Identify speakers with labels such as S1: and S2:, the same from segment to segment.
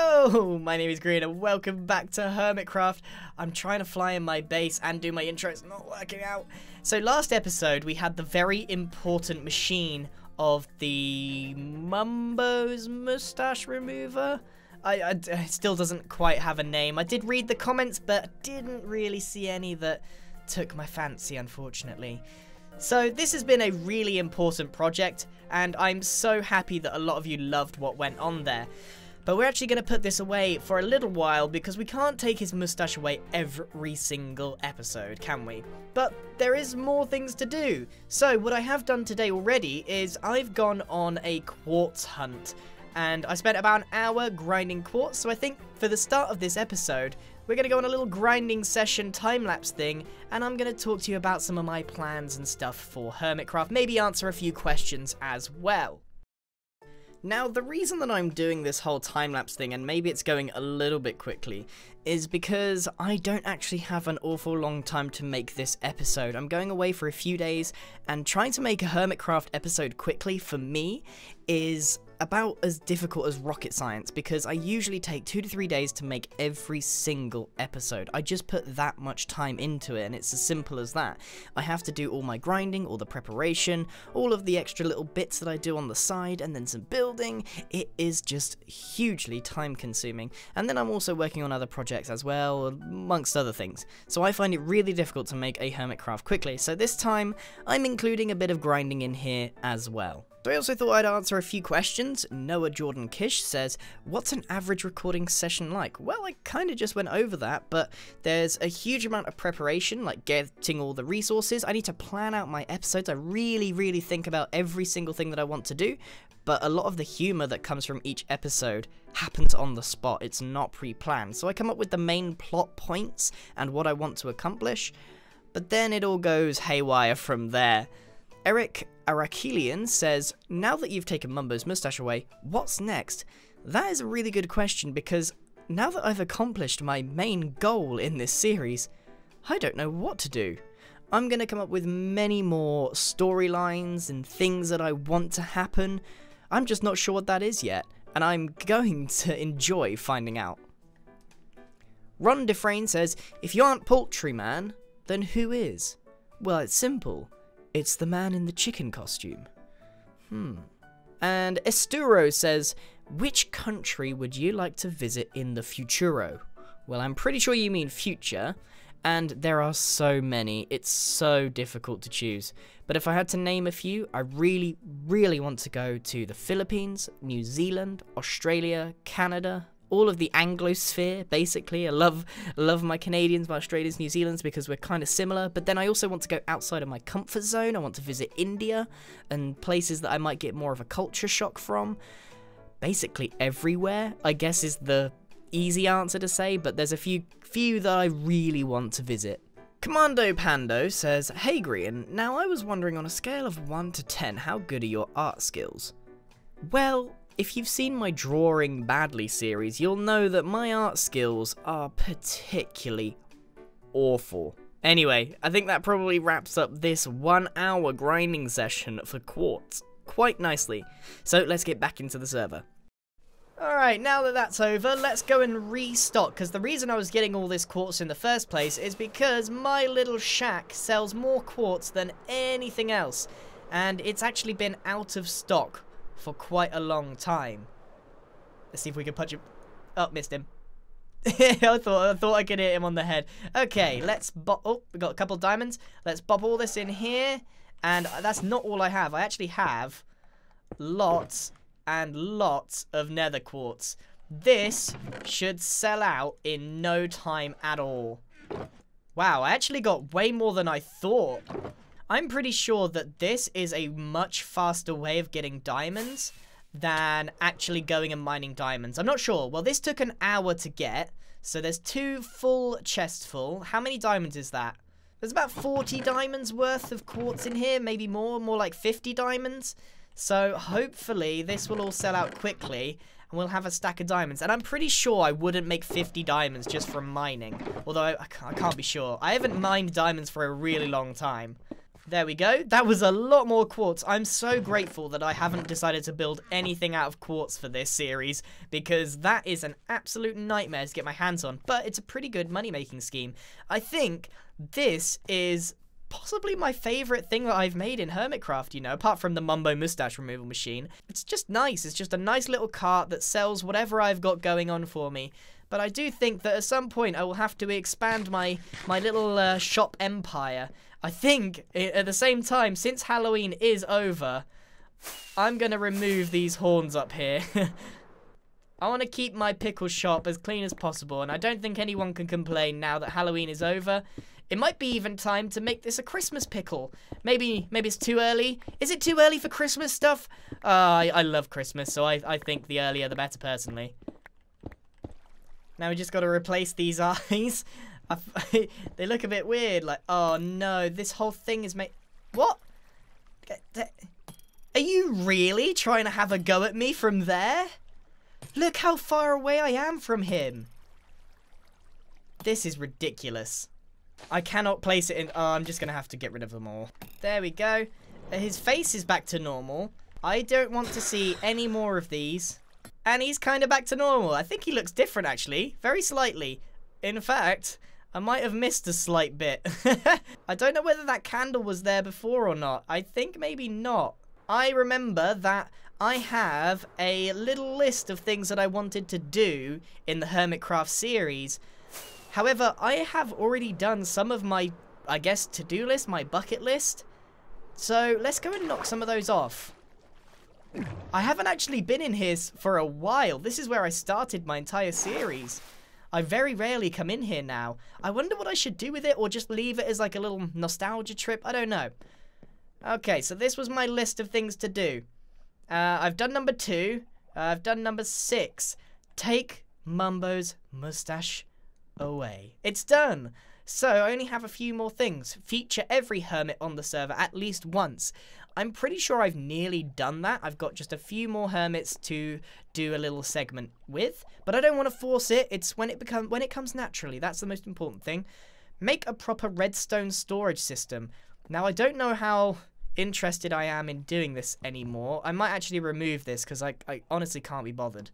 S1: Hello, my name is Grian and welcome back to Hermitcraft. I'm trying to fly in my base and do my intro, it's not working out. So last episode we had the very important machine of the Mumbo's mustache remover. It still doesn't quite have a name. I did read the comments but didn't really see any that took my fancy, unfortunately. So this has been a really important project and I'm so happy that a lot of you loved what went on there. But we're actually going to put this away for a little while because we can't take his mustache away every single episode, can we? But there is more things to do. So what I have done today already is I've gone on a quartz hunt. And I spent about an hour grinding quartz. So I think for the start of this episode, we're going to go on a little grinding session time-lapse thing. And I'm going to talk to you about some of my plans and stuff for Hermitcraft. Maybe answer a few questions as well. Now, the reason that I'm doing this whole time-lapse thing, and maybe it's going a little bit quickly, is because I don't actually have an awful long time to make this episode. I'm going away for a few days, and trying to make a Hermitcraft episode quickly, for me, is about as difficult as rocket science, because I usually take 2 to 3 days to make every single episode. I just put that much time into it, and it's as simple as that. I have to do all my grinding, all the preparation, all of the extra little bits that I do on the side, and then some building. It is just hugely time consuming. And then I'm also working on other projects as well, amongst other things. So I find it really difficult to make a Hermitcraft quickly, so this time I'm including a bit of grinding in here as well. So I also thought I'd answer a few questions. Noah Jordan Kish says, what's an average recording session like? Well, I kind of just went over that, but there's a huge amount of preparation, like getting all the resources. I need to plan out my episodes. I really think about every single thing that I want to do, but a lot of the humor that comes from each episode happens on the spot. It's not pre-planned. So I come up with the main plot points and what I want to accomplish, but then it all goes haywire from there. Eric Arakelian says, now that you've taken Mumbo's mustache away, what's next? That is a really good question, because now that I've accomplished my main goal in this series, I don't know what to do. I'm going to come up with many more storylines and things that I want to happen. I'm just not sure what that is yet, and I'm going to enjoy finding out. Ron Defrain says, if you aren't Poultry Man, then who is? Well, it's simple. It's the man in the chicken costume. And Esturo says, which country would you like to visit in the futuro? Well, I'm pretty sure you mean future, and there are so many. It's so difficult to choose. But if I had to name a few, I really want to go to the Philippines, New Zealand, Australia, Canada, all of the Anglosphere, basically. I love my Canadians, my Australians, New Zealands, because we're kind of similar. But then I also want to go outside of my comfort zone. I want to visit India and places that I might get more of a culture shock from. Basically everywhere, I guess, is the easy answer to say, but there's a few that I really want to visit. Commando Pando says, hey Grian, now I was wondering, on a scale of 1 to 10, how good are your art skills? Well, if you've seen my Drawing Badly series, you'll know that my art skills are particularly awful. Anyway, I think that probably wraps up this 1 hour grinding session for quartz quite nicely. So let's get back into the server. Alright, now that that's over, let's go and restock, because the reason I was getting all this quartz in the first place is because my little shack sells more quartz than anything else, and it's actually been out of stock for quite a long time. Let's see if we can punch him. Oh, missed him. I thought I could hit him on the head. Okay, let's oh, we got a couple of diamonds. Let's pop all this in here. And that's not all I have. I actually have lots and lots of nether quartz. This should sell out in no time at all. Wow, I actually got way more than I thought. I'm pretty sure that this is a much faster way of getting diamonds than actually going and mining diamonds. I'm not sure. Well, this took an hour to get, so there's 2 full chests full. How many diamonds is that? There's about 40 diamonds worth of quartz in here, maybe more like 50 diamonds. So hopefully this will all sell out quickly and we'll have a stack of diamonds. And I'm pretty sure I wouldn't make 50 diamonds just from mining, although I can't be sure. I haven't mined diamonds for a really long time. There we go. That was a lot more quartz. I'm so grateful that I haven't decided to build anything out of quartz for this series, because that is an absolute nightmare to get my hands on. But it's a pretty good money-making scheme. I think this is possibly my favorite thing that I've made in Hermitcraft, you know, apart from the Mumbo mustache removal machine. It's just nice. It's just a nice little cart that sells whatever I've got going on for me. But I do think that at some point I will have to expand my little shop empire. I think, at the same time, since Halloween is over, I'm going to remove these horns up here. I want to keep my pickle shop as clean as possible, and I don't think anyone can complain now that Halloween is over. It might be even time to make this a Christmas pickle. Maybe it's too early. Is it too early for Christmas stuff? I love Christmas, so I think the earlier the better, personally. Now we just got to replace these eyes. They look a bit weird, like, oh no, this whole thing is made... What? Are you really trying to have a go at me from there? Look how far away I am from him. This is ridiculous. I cannot place it in... Oh, I'm just going to have to get rid of them all. There we go. His face is back to normal. I don't want to see any more of these. And he's kind of back to normal. I think he looks different, actually. Very slightly. In fact... I might have missed a slight bit. I don't know whether that candle was there before or not. I think maybe not. I remember that I have a little list of things that I wanted to do in the Hermitcraft series. However, I have already done some of my, I guess, to-do list, my bucket list. So let's go and knock some of those off. I haven't actually been in here for a while. This is where I started my entire series. I very rarely come in here now. I wonder what I should do with it, or just leave it as like a little nostalgia trip. I don't know. Okay, so this was my list of things to do. I've done number 2. I've done number 6. Take Mumbo's mustache away. It's done. So I only have a few more things. Feature every hermit on the server at least once. I'm pretty sure I've nearly done that. I've got just a few more hermits to do a little segment with, but I don't want to force it. It's when it comes naturally. That's the most important thing. Make a proper redstone storage system. Now, I don't know how interested I am in doing this anymore. I might actually remove this because I honestly can't be bothered.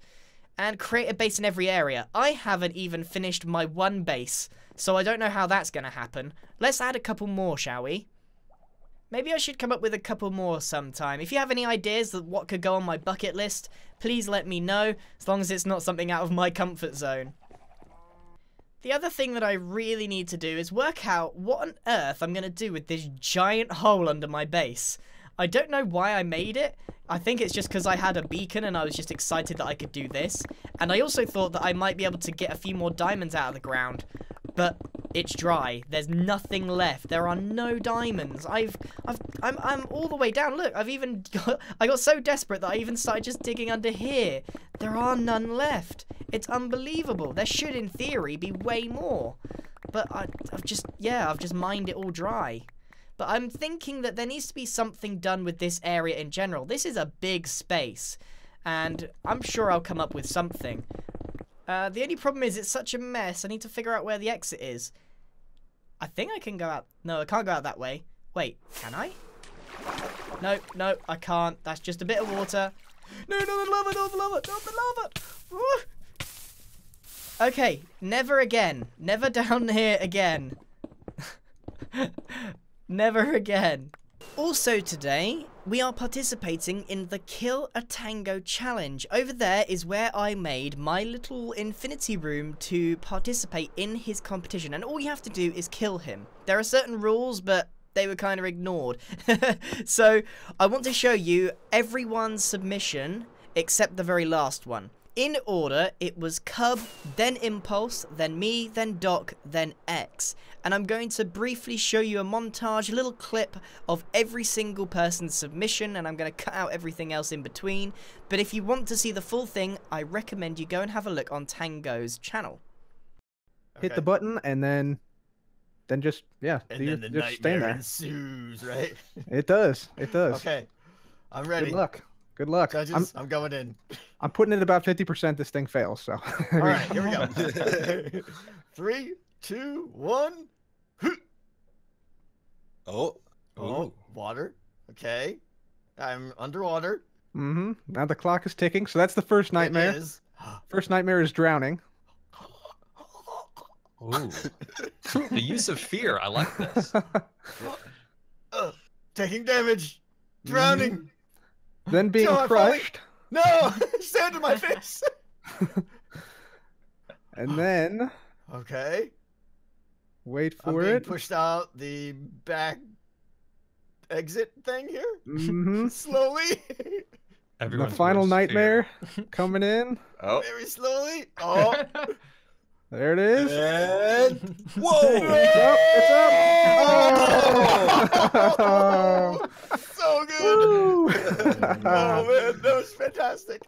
S1: And create a base in every area. I haven't even finished my one base, so I don't know how that's going to happen. Let's add a couple more, shall we? Maybe I should come up with a couple more sometime. If you have any ideas of what could go on my bucket list, please let me know, as long as it's not something out of my comfort zone. The other thing that I really need to do is work out what on earth I'm going to do with this giant hole under my base. I don't know why I made it. I think it's just because I had a beacon and I was just excited that I could do this. And I also thought that I might be able to get a few more diamonds out of the ground. But it's dry. There's nothing left. There are no diamonds. I'm all the way down. Look, I got so desperate that I even started just digging under here. There are none left. It's unbelievable. There should, in theory, be way more. But I've just mined it all dry. But I'm thinking that there needs to be something done with this area in general. This is a big space, and I'm sure I'll come up with something. The only problem is it's such a mess. I need to figure out where the exit is. I think I can go out. No, I can't go out that way. Wait, can I? No, I can't. That's just a bit of water. No, not the lava, not the lava, not the lava. Woo! Okay, never again. Never down here again. Never again. Also today, we are participating in the Kill a Tango challenge. Over there is where I made my little infinity room to participate in his competition. And all you have to do is kill him. There are certain rules, but they were kind of ignored. So I want to show you everyone's submission except the very last one. In order, it was Cub, then Impulse, then me, then Doc, then X. And I'm going to briefly show you a montage, a little clip of every single person's submission, and I'm going to cut out everything else in between. But if you want to see the full thing, I recommend you go and have a look on Tango's channel.
S2: Okay. Hit the button, and then just, yeah.
S3: And then the nightmare ensues, right?
S2: It does. It does.
S3: Okay. I'm ready.
S2: Good luck. Good luck.
S3: Judges, I'm going in.
S2: I'm putting it about 50% this thing fails, so.
S3: All right, here we go. 3, 2, 1.
S4: Oh.
S3: Oh, water. Okay. I'm underwater.
S2: Mm-hmm. Now the clock is ticking, so that's the first nightmare.
S3: It is.
S2: First nightmare is drowning.
S4: Ooh. The use of fear. I like this.
S3: Taking damage. Drowning.
S2: Then being
S3: I'm
S2: crushed.
S3: No! Sand in my face!
S2: And then
S3: Okay.
S2: wait
S3: I'm
S2: for
S3: being
S2: it.
S3: pushed out the back exit thing here.
S2: Mm-hmm.
S3: Slowly.
S2: The
S4: Everyone's
S2: final
S4: worst
S2: nightmare coming in.
S5: Oh.
S3: Very slowly. Oh.
S2: There it is.
S5: And whoa!
S2: It's up!
S3: Oh, so good.
S2: Woo!
S3: Oh man, that was fantastic.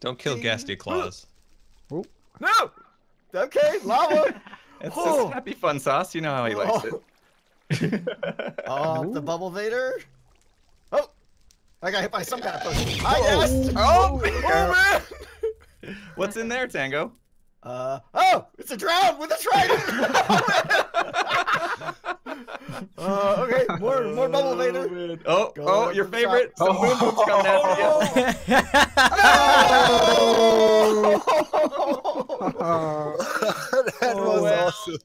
S4: Don't kill Gasty Claws.
S3: No. Okay, lava.
S5: It's
S3: Oh.
S5: just happy fun sauce. You know how he likes it.
S3: Oh, the bubble vader. Oh, I got hit by some kind of potion. I guessed.
S5: Oh,
S3: Oh man.
S5: What's in there, Tango?
S3: Oh, it's a drown with a trident. Okay, more bubble vader.
S5: Oh, your favorite. Some moon boots coming after you.
S2: That
S5: was
S2: awesome.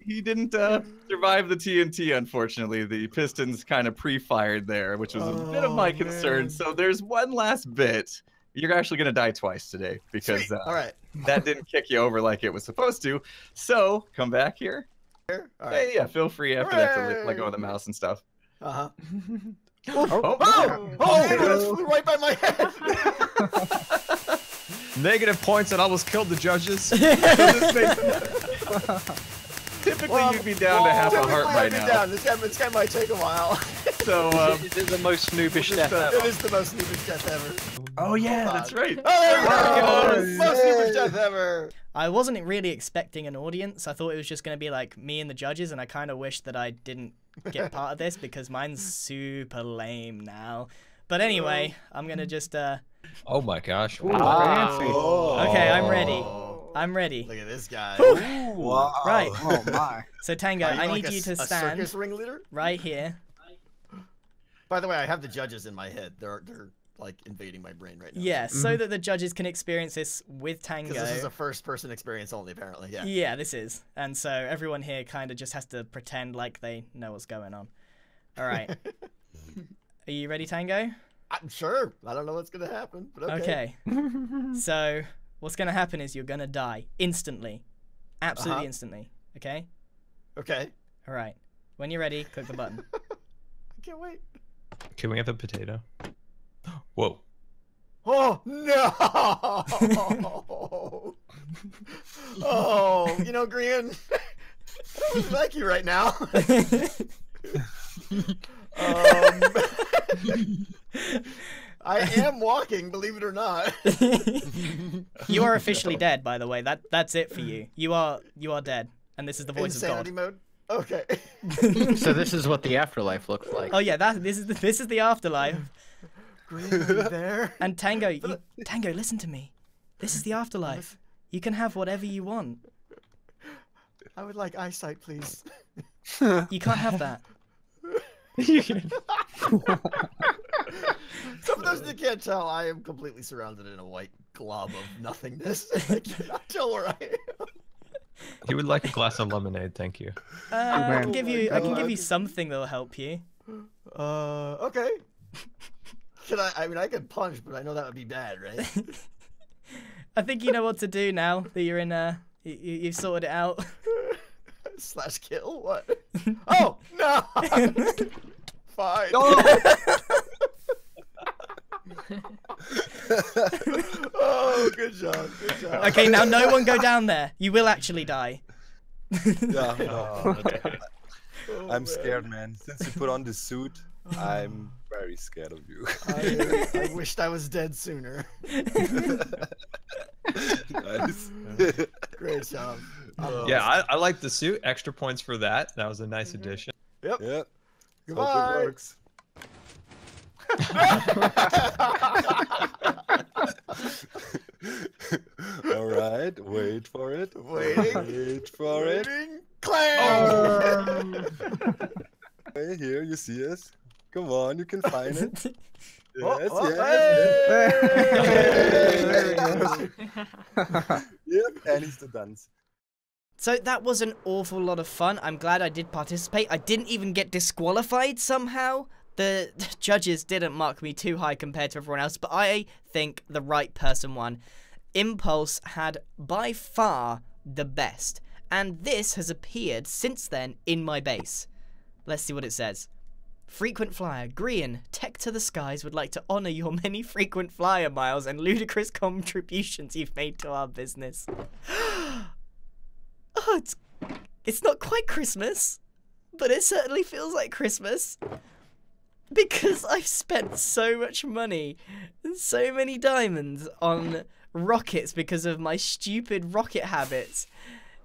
S5: He didn't survive the TNT, unfortunately. The pistons kind of pre-fired there, which was a bit of my concern.
S3: Man.
S5: So there's one last bit. You're actually going to die twice today because
S3: All right.
S5: that didn't kick you over like it was supposed to. So come back here.
S3: All right.
S5: Hey, yeah, feel free after that to let go of the mouse and stuff.
S3: Uh-huh.
S5: Oh,
S3: It flew right by my head.
S4: Negative points and almost killed the judges.
S5: Typically, you'd be down to half a heart by now.
S3: This guy might take a while.
S5: So,
S6: Is it the most snoobish death
S3: It
S6: ever?
S3: is the most snoobish death ever.
S5: oh yeah, that's right.
S3: Oh, there we go.
S5: Yes.
S3: Most snoobish death ever.
S1: I wasn't really expecting an audience. I thought it was just going to be like me and the judges, and I kind of wish that I didn't get part of this because mine's super lame now. But anyway, I'm going to just...
S4: Oh my gosh.
S2: Ooh, fancy.
S1: Okay, I'm ready. I'm ready.
S3: Look at this guy.
S5: Wow.
S1: Right.
S2: Oh my.
S1: So Tango,
S3: Are you
S1: I
S3: like
S1: need you to
S3: a
S1: stand
S3: circus ringleader?
S1: right here.
S3: By the way, I have the judges in my head. They're like invading my brain right now.
S1: Yeah, so that the judges can experience this with Tango.
S3: Because this is a first-person experience only, apparently. Yeah.
S1: Yeah, this is. And so everyone here kind of just has to pretend like they know what's going on. All right. Are you ready, Tango?
S3: I'm sure. I don't know what's gonna happen, but okay.
S1: Okay. So what's going to happen is you're going to die instantly. Absolutely
S3: Uh-huh.
S1: instantly. Okay?
S3: Okay.
S1: All right. When you're ready, click the button.
S3: I can't wait.
S4: Can we have a potato? Whoa.
S3: Oh no! Oh, you know, Grian, I don't really like you right now. I am walking, believe it or not.
S1: You are officially dead, by the way. That's it for you. You are dead, and this is the voice
S3: Insanity
S1: of
S3: mode. Okay.
S6: So this is what the afterlife looks like.
S1: God. Oh yeah, this is the afterlife.
S3: Grian, are you there?
S1: And Tango, Tango, listen to me. This is the afterlife. You can have whatever you want.
S3: I would like eyesight, please.
S1: You can't have that.
S3: Sometimes you can't tell. I am completely surrounded in a white glob of nothingness. I cannot tell where I am.
S4: He would like a glass of lemonade, thank you.
S1: I can
S2: man.
S1: give you something that'll help you.
S3: Okay. I mean, I could punch, but I know that would be bad, right?
S1: I think you know what to do now that you're in you've sorted it out.
S3: Slash kill? What? Oh, no! Fine. Oh, good job. Good job.
S1: Okay, now no one go down there. You will actually die.
S7: Yeah,
S3: Oh,
S7: I'm
S3: man.
S7: scared, man. Since you put on this suit, I'm very scared of you.
S3: I wished I was dead sooner.
S7: Nice.
S3: Great job.
S4: Yeah, I like the suit. Extra points for that. That was a nice addition.
S3: Yep.
S7: Yeah. Hope
S3: Goodbye.
S7: it works. All right, wait for it.
S3: Waiting.
S7: Wait for it.
S3: Waiting. Clang!
S7: see us? Come on, you can find it.
S3: Oh,
S7: Yes,
S3: oh,
S7: yes. Yep, and he's the dance.
S1: So that was an awful lot of fun. I'm glad I did participate. I didn't even get disqualified somehow. The judges didn't mark me too high compared to everyone else, but I think the right person won. Impulse had by far the best, and this has appeared since then in my base. Let's see what it says. Frequent flyer, Grian, Tech to the Skies would like to honour your many frequent flyer miles and ludicrous contributions you've made to our business. Oh, it's not quite Christmas, but it certainly feels like Christmas. Because I've spent so much money and so many diamonds on rockets because of my stupid rocket habits.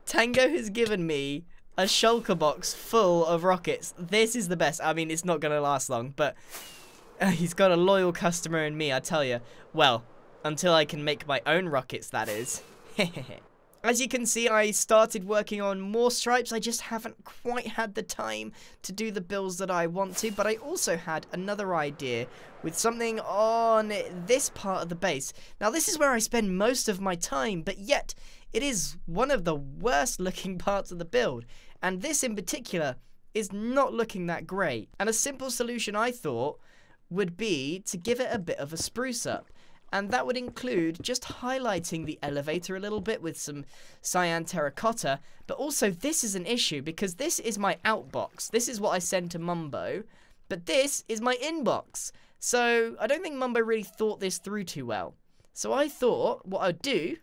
S1: Tango has given me a shulker box full of rockets. This is the best. I mean, it's not going to last long, but he's got a loyal customer in me, I tell you. Well, until I can make my own rockets, that is. As you can see, I started working on more stripes. I just haven't quite had the time to do the builds that I want to, but I also had another idea with something on this part of the base. Now, this is where I spend most of my time, but yet it is one of the worst looking parts of the build, and this in particular is not looking that great. And a simple solution I thought would be to give it a bit of a spruce up. And that would include just highlighting the elevator a little bit with some cyan terracotta. But also this is an issue because this is my outbox. This is what I send to Mumbo. But this is my inbox. So I don't think Mumbo really thought this through too well. So I thought what I'd do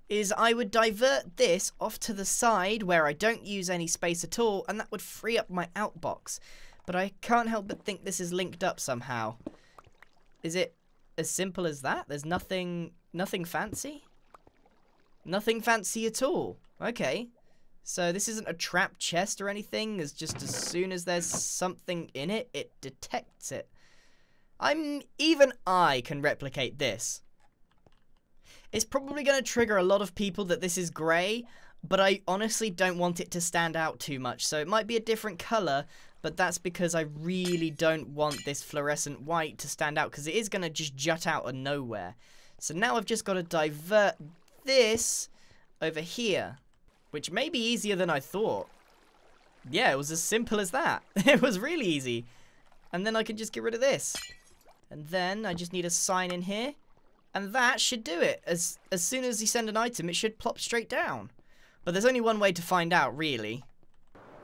S1: is I would divert this off to the side where I don't use any space at all. And that would free up my outbox. But I can't help but think this is linked up somehow. Is it as simple as that? There's nothing fancy? Nothing fancy at all. Okay. So this isn't a trap chest or anything. It's just as soon as there's something in it, it detects it. Even I can replicate this. It's probably going to trigger a lot of people that this is grey, but I honestly don't want it to stand out too much. So it might be a different colour, but that's because I really don't want this fluorescent white to stand out, because it is going to just jut out of nowhere. So now I've just got to divert this over here, which may be easier than I thought. Yeah, it was as simple as that. It was really easy. And then I can just get rid of this. And then I just need a sign in here. And that should do it. As soon as you send an item, it should plop straight down. But there's only one way to find out, really.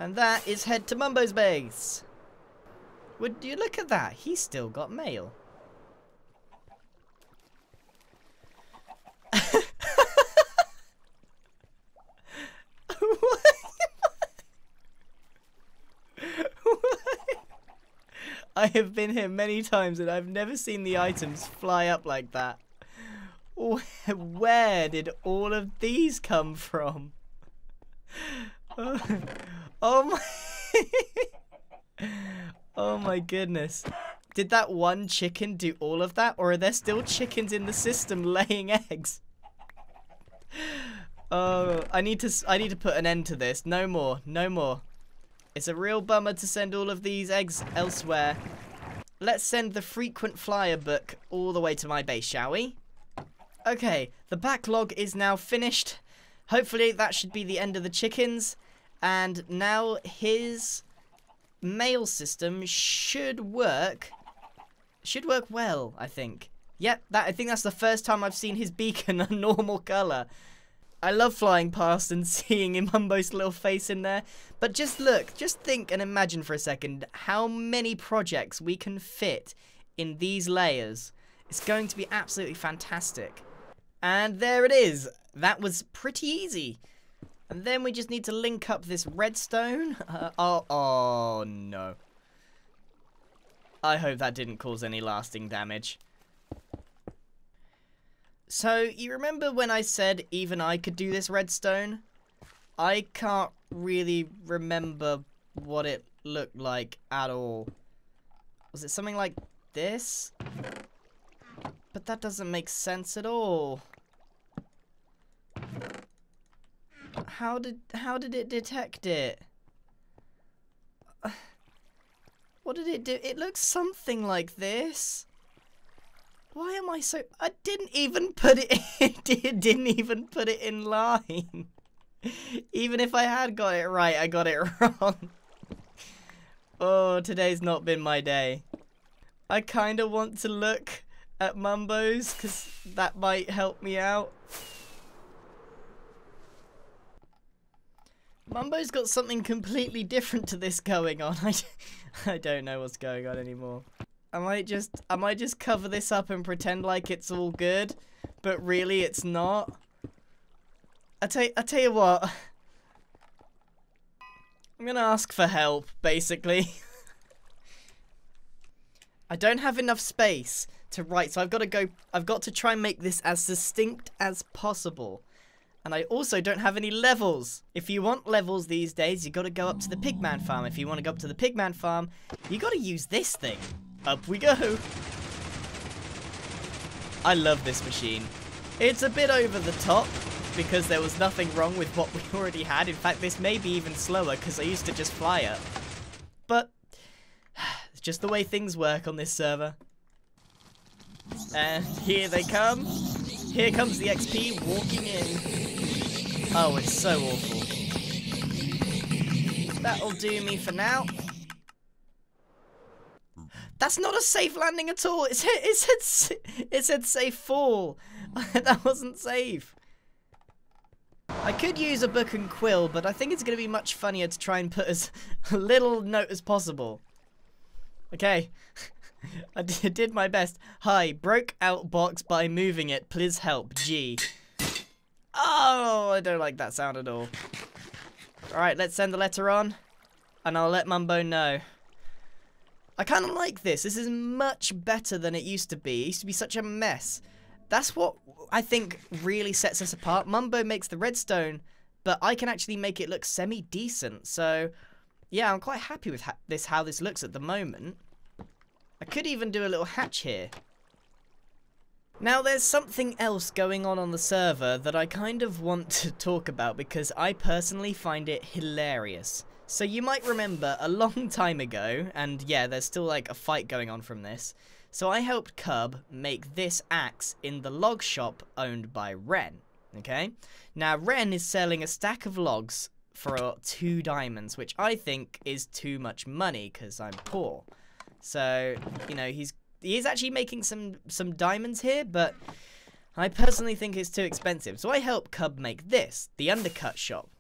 S1: And that is head to Mumbo's base. Would you look at that? He's still got mail. I have been here many times and I've never seen the items fly up like that. Where did all of these come from? Oh my oh my goodness. Did that one chicken do all of that, or are there still chickens in the system laying eggs? Oh, I need to put an end to this. No more. No more. It's a real bummer to send all of these eggs elsewhere. Let's send the frequent flyer book all the way to my base, shall we? Okay, the backlog is now finished. Hopefully that should be the end of the chickens. And now his mail system should work. Should work well, I think. Yep, I think that's the first time I've seen his beacon a normal colour. I love flying past and seeing Mumbo's little face in there. But just look, just think and imagine for a second how many projects we can fit in these layers. It's going to be absolutely fantastic. And there it is. That was pretty easy. And then we just need to link up this redstone. Oh no. I hope that didn't cause any lasting damage. So, you remember when I said even I could do this redstone? I can't really remember what it looked like at all. Was it something like this? But that doesn't make sense at all. How did it detect it? What did it do? It looks something like this. Why am I so... I didn't even put it in. It didn't even put it in line. Even if I had got it right, I got it wrong. Oh, today's not been my day. I kind of want to look at Mumbo's because that might help me out. Mumbo's got something completely different to this going on. I don't know what's going on anymore. I might just cover this up and pretend like it's all good, but really it's not. I tell you what. I'm gonna ask for help, basically. I don't have enough space to write, so I've got to try and make this as distinct as possible. And I also don't have any levels. If you want levels these days, you got to go up to the Pigman farm. If you want to go up to the Pigman farm, you got to use this thing. Up we go. I love this machine. It's a bit over the top because there was nothing wrong with what we already had. In fact, this may be even slower because I used to just fly it. But it's just the way things work on this server. And here they come. Here comes the XP walking in. Oh, it's so awful. That'll do me for now. That's not a safe landing at all. It said safe fall. That wasn't safe. I could use a book and quill, but I think it's going to be much funnier to try and put as little note as possible. Okay. I did my best. Hi, broke out box by moving it. Please help. G. Oh, I don't like that sound at all. Alright, let's send the letter on. And I'll let Mumbo know. I kind of like this. This is much better than it used to be. It used to be such a mess. That's what I think really sets us apart. Mumbo makes the redstone, but I can actually make it look semi-decent. So, yeah, I'm quite happy with how this looks at the moment. I could even do a little hatch here. Now, there's something else going on the server that I kind of want to talk about because I personally find it hilarious. So you might remember a long time ago, and yeah, there's still like a fight going on from this. So I helped Cub make this axe in the log shop owned by Ren, okay? Now, Ren is selling a stack of logs for 2 diamonds, which I think is too much money because I'm poor. So, you know, he is actually making some diamonds here, but I personally think it's too expensive. So I helped Cub make this, the Undercut Shop.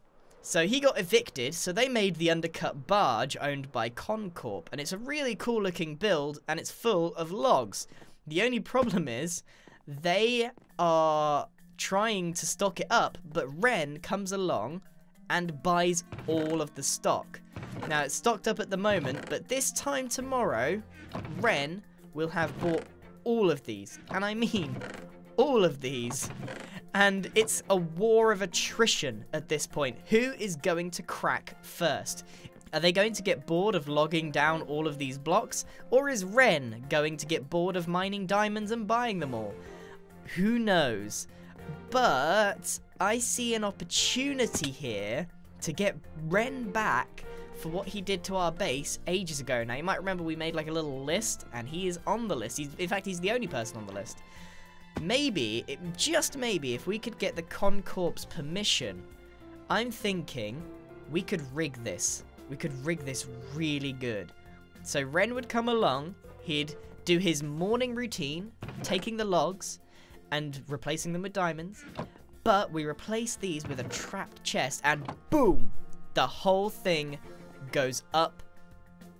S1: So he got evicted, so they made the Undercut Barge owned by Concorp. And it's a really cool looking build, and it's full of logs. The only problem is, they are trying to stock it up, but Ren comes along and buys all of the stock. Now, it's stocked up at the moment, but this time tomorrow, Ren will have bought all of these. And I mean, all of these. And it's a war of attrition at this point. Who is going to crack first? Are they going to get bored of logging down all of these blocks? Or is Ren going to get bored of mining diamonds and buying them all? Who knows? But I see an opportunity here to get Ren back for what he did to our base ages ago. Now, you might remember we made like a little list, and he is on the list. In fact, he's the only person on the list. Maybe, just maybe, if we could get the Concorp's permission, I'm thinking we could rig this. We could rig this really good. So Ren would come along, he'd do his morning routine, taking the logs and replacing them with diamonds, but we replace these with a trapped chest, and boom! The whole thing goes up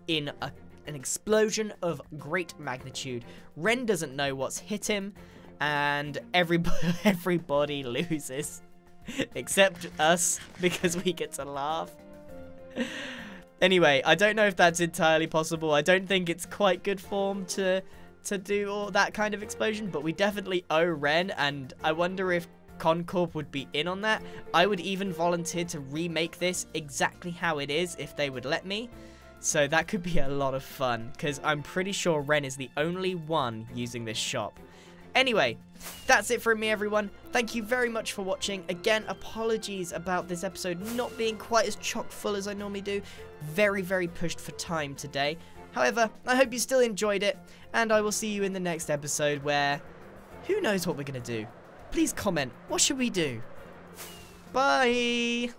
S1: in an explosion of great magnitude. Ren doesn't know what's hit him, and everybody loses. Except us, because we get to laugh. Anyway, I don't know if that's entirely possible. I don't think it's quite good form to do all that kind of explosion, but we definitely owe Ren, and I wonder if Concorp would be in on that. I would even volunteer to remake this exactly how it is if they would let me. So that could be a lot of fun, because I'm pretty sure Ren is the only one using this shop. Anyway, that's it from me, everyone. Thank you very much for watching. Again, apologies about this episode not being quite as chock full as I normally do. Very, very pushed for time today. However, I hope you still enjoyed it, and I will see you in the next episode where, who knows what we're going to do. Please comment, what should we do? Bye!